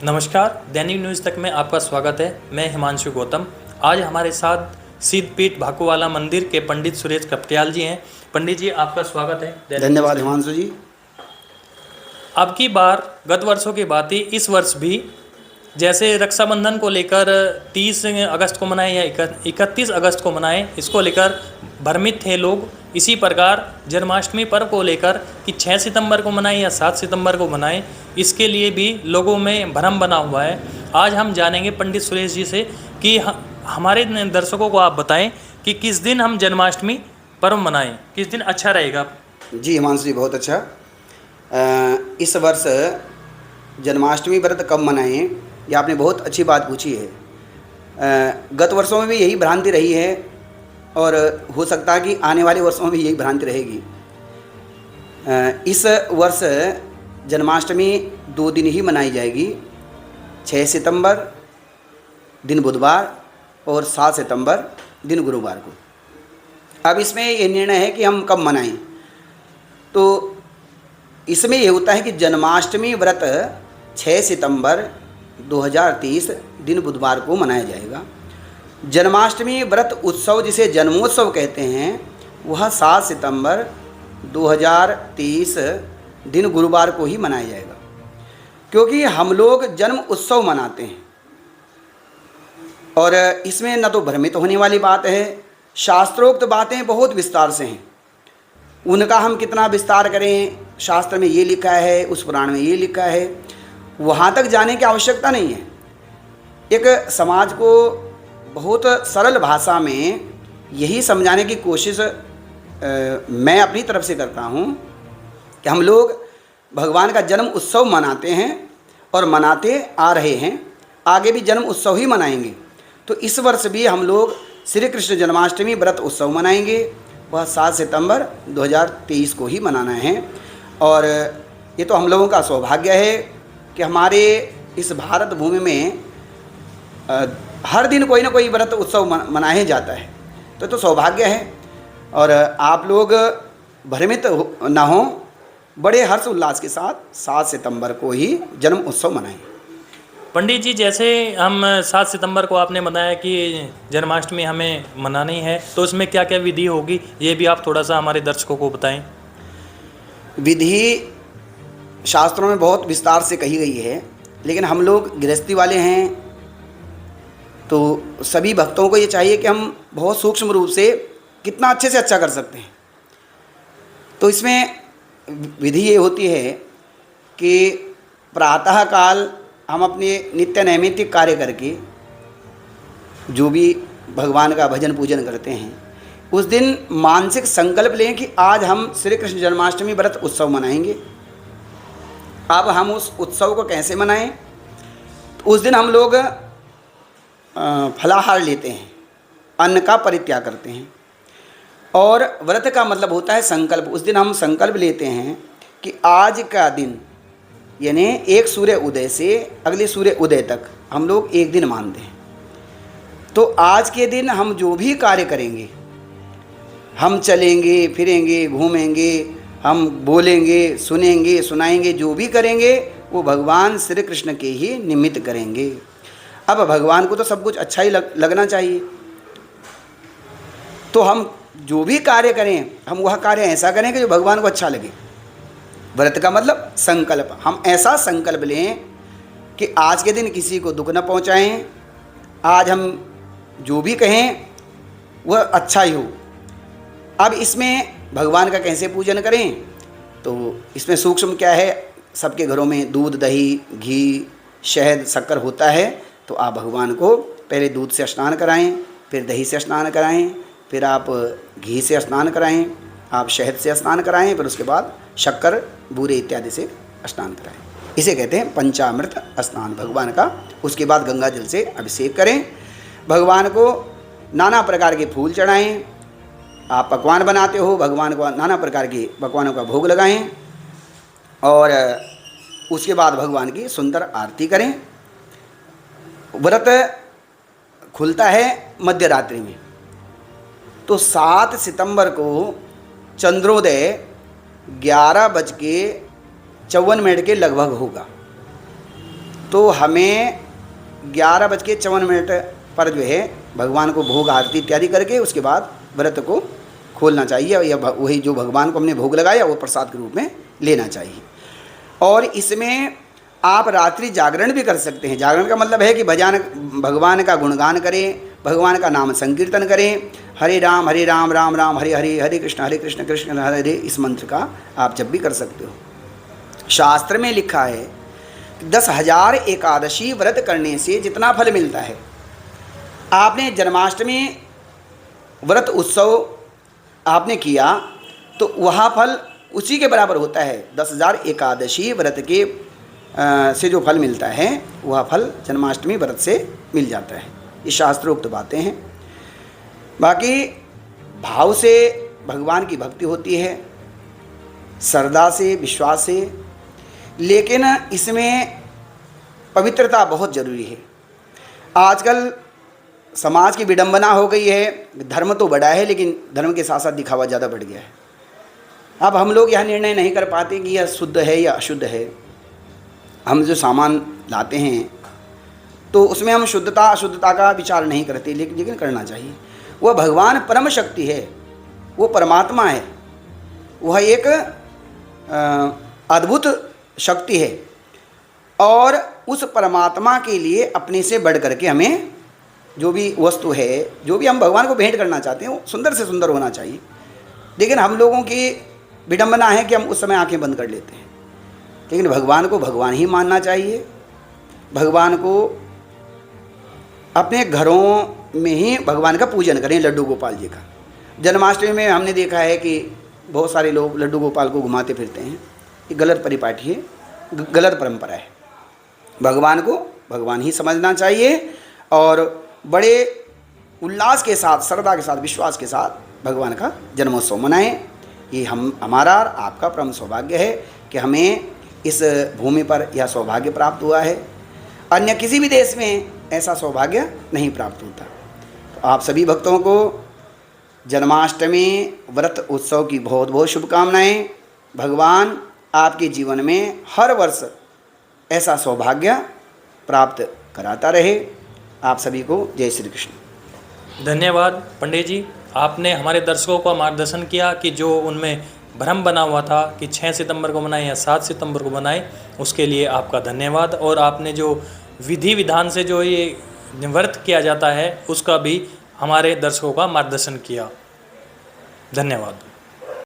नमस्कार, दैनिक न्यूज़ तक में आपका स्वागत है। मैं हिमांशु गौतम। आज हमारे साथ सिद्धपीठ भाकुवाला मंदिर के पंडित सुरेश कपटियाल जी हैं। पंडित जी, आपका स्वागत है दैनिक न्यूज़ धन्यवाद तक में। हिमांशु जी। अब की बार गत वर्षों की बात ही इस वर्ष भी जैसे रक्षाबंधन को लेकर 30 अगस्त को मनाएं या 31 अगस्त को मनाएं, इसको लेकर भ्रमित थे लोग। इसी प्रकार जन्माष्टमी पर्व को लेकर कि 6 सितंबर को मनाएं या 7 सितंबर को मनाएं, इसके लिए भी लोगों में भ्रम बना हुआ है। आज हम जानेंगे पंडित सुरेश जी से कि हमारे दर्शकों को आप बताएं कि किस दिन हम जन्माष्टमी पर्व मनाएं, किस दिन अच्छा रहेगा। जी हिमांशु जी, बहुत अच्छा। इस वर्ष जन्माष्टमी व्रत कब मनाएं, ये आपने बहुत अच्छी बात पूछी है। गत वर्षों में भी यही भ्रांति रही है और हो सकता है कि आने वाले वर्षों में भी यही भ्रांति रहेगी। इस वर्ष जन्माष्टमी 2 दिन ही मनाई जाएगी, 6 सितंबर दिन बुधवार और 7 सितंबर दिन गुरुवार को। अब इसमें ये निर्णय है कि हम कब मनाएं। तो इसमें ये होता है कि जन्माष्टमी व्रत 6 सितंबर 2030 दिन बुधवार को मनाया जाएगा। जन्माष्टमी व्रत उत्सव जिसे जन्मोत्सव कहते हैं वह 7 सितंबर 2030 दिन गुरुवार को ही मनाया जाएगा, क्योंकि हम लोग जन्म उत्सव मनाते हैं। और इसमें न तो भ्रमित होने वाली बात है, शास्त्रोक्त बातें बहुत विस्तार से हैं। उनका हम कितना विस्तार करें, शास्त्र में ये लिखा है, उस पुराण में ये लिखा है, वहाँ तक जाने की आवश्यकता नहीं है। एक समाज को बहुत सरल भाषा में यही समझाने की कोशिश मैं अपनी तरफ से करता हूँ कि हम लोग भगवान का जन्म उत्सव मनाते हैं और मनाते आ रहे हैं, आगे भी जन्म उत्सव ही मनाएंगे। तो इस वर्ष भी हम लोग श्री कृष्ण जन्माष्टमी व्रत उत्सव मनाएंगे, वह 7 सितंबर 2023 को ही मनाना है। और ये तो हम लोगों का सौभाग्य है कि हमारे इस भारत भूमि में हर दिन कोई ना कोई व्रत उत्सव मनाया जाता है, तो सौभाग्य है। और आप लोग भ्रमित ना हो, बड़े हर्ष उल्लास के साथ 7 सितंबर को ही जन्म उत्सव मनाएं। पंडित जी, जैसे हम 7 सितंबर को आपने बताया कि जन्माष्टमी हमें मनानी है, तो उसमें क्या क्या विधि होगी, ये भी आप थोड़ा सा हमारे दर्शकों को बताएं। विधि शास्त्रों में बहुत विस्तार से कही गई है, लेकिन हम लोग गृहस्थी वाले हैं, तो सभी भक्तों को ये चाहिए कि हम बहुत सूक्ष्म रूप से कितना अच्छे से अच्छा कर सकते हैं। तो इसमें विधि ये होती है कि प्रातः काल हम अपने नित्य नैमित्तिक कार्य करके जो भी भगवान का भजन पूजन करते हैं, उस दिन मानसिक संकल्प लें कि आज हम श्री कृष्ण जन्माष्टमी व्रत उत्सव मनाएंगे। अब हम उस उत्सव को कैसे मनाएं? तो उस दिन हम लोग फलाहार लेते हैं, अन्न का परित्याग करते हैं। और व्रत का मतलब होता है संकल्प। उस दिन हम संकल्प लेते हैं कि आज का दिन, यानी एक सूर्य उदय से अगले सूर्य उदय तक हम लोग एक दिन मानते हैं। तो आज के दिन हम जो भी कार्य करेंगे, हम चलेंगे फिरेंगे घूमेंगे, हम बोलेंगे सुनेंगे सुनाएंगे, जो भी करेंगे वो भगवान श्री कृष्ण के ही निमित्त करेंगे। अब भगवान को तो सब कुछ अच्छा ही लगना चाहिए, तो हम जो भी कार्य करें हम वह कार्य ऐसा करें कि जो भगवान को अच्छा लगे। व्रत का मतलब संकल्प। हम ऐसा संकल्प लें कि आज के दिन किसी को दुख न पहुंचाएं, आज हम जो भी कहें वह अच्छा ही हो। अब इसमें भगवान का कैसे पूजन करें, तो इसमें सूक्ष्म क्या है, सबके घरों में दूध दही घी शहद शक्कर होता है, तो आप भगवान को पहले दूध से स्नान कराएं, फिर दही से स्नान कराएं, फिर आप घी से स्नान कराएं, आप शहद से स्नान कराएं, फिर उसके बाद शक्कर बूरे इत्यादि से स्नान कराएं। इसे कहते हैं पंचामृत स्नान भगवान का। उसके बाद गंगा जल से अभिषेक करें, भगवान को नाना प्रकार के फूल चढ़ाएं। आप पकवान बनाते हो, भगवान को नाना प्रकार के पकवानों का भोग लगाएं और उसके बाद भगवान की सुंदर आरती करें। व्रत खुलता है मध्य रात्रि में, तो 7 सितंबर को चंद्रोदय 11:54 के लगभग होगा। तो हमें 11:54 पर जो है भगवान को भोग आरती इत्यादि करके उसके बाद व्रत को खोलना चाहिए, या वही जो भगवान को हमने भोग लगाया वो प्रसाद के रूप में लेना चाहिए। और इसमें आप रात्रि जागरण भी कर सकते हैं। जागरण का मतलब है कि भगवान का गुणगान करें, भगवान का नाम संकीर्तन करें, हरे राम राम राम हरे हरे, हरे कृष्ण कृष्ण कृष्ण हरे हरे, इस मंत्र का आप जब भी कर सकते हो। शास्त्र में लिखा है 10,000 एकादशी व्रत करने से जितना फल मिलता है, आपने जन्माष्टमी व्रत उत्सव आपने किया तो वह फल उसी के बराबर होता है। 10,000 एकादशी व्रत के से जो फल मिलता है वह फल जन्माष्टमी व्रत से मिल जाता है। ये शास्त्रोक्त बातें हैं। बाकी भाव से भगवान की भक्ति होती है, श्रद्धा से, विश्वास से, लेकिन इसमें पवित्रता बहुत ज़रूरी है। आजकल समाज की विडंबना हो गई है, धर्म तो बढ़ा है लेकिन धर्म के साथ साथ दिखावा ज़्यादा बढ़ गया है। अब हम लोग यह निर्णय नहीं कर पाते कि यह शुद्ध है या अशुद्ध है। हम जो सामान लाते हैं तो उसमें हम शुद्धता अशुद्धता का विचार नहीं करते, लेकिन करना चाहिए। वह भगवान परम शक्ति है, वो परमात्मा है, वह एक अद्भुत शक्ति है, और उस परमात्मा के लिए अपने से बढ़ करके हमें जो भी वस्तु है, जो भी हम भगवान को भेंट करना चाहते हैं, वो सुंदर से सुंदर होना चाहिए। लेकिन हम लोगों की विडंबना है कि हम उस समय आंखें बंद कर लेते हैं। लेकिन भगवान को भगवान ही मानना चाहिए। भगवान को अपने घरों में ही भगवान का पूजन करें, लड्डू गोपाल जी का। जन्माष्टमी में हमने देखा है कि बहुत सारे लोग लड्डू गोपाल को घुमाते फिरते हैं। ये गलत परिपाटी है, गलत परंपरा है। भगवान को भगवान ही समझना चाहिए और बड़े उल्लास के साथ, श्रद्धा के साथ, विश्वास के साथ भगवान का जन्मोत्सव मनाएं। ये हमारा आपका परम सौभाग्य है कि हमें इस भूमि पर यह सौभाग्य प्राप्त हुआ है। अन्य किसी भी देश में ऐसा सौभाग्य नहीं प्राप्त होता। तो आप सभी भक्तों को जन्माष्टमी व्रत उत्सव की बहुत बहुत शुभकामनाएं। भगवान आपके जीवन में हर वर्ष ऐसा सौभाग्य प्राप्त कराता रहे। आप सभी को जय श्री कृष्ण। धन्यवाद पंडित जी, आपने हमारे दर्शकों का मार्गदर्शन किया कि जो उनमें भ्रम बना हुआ था कि 6 सितंबर को बनाए या 7 सितंबर को बनाए, उसके लिए आपका धन्यवाद। और आपने जो विधि विधान से जो ये व्रत किया जाता है उसका भी हमारे दर्शकों का मार्गदर्शन किया। धन्यवाद।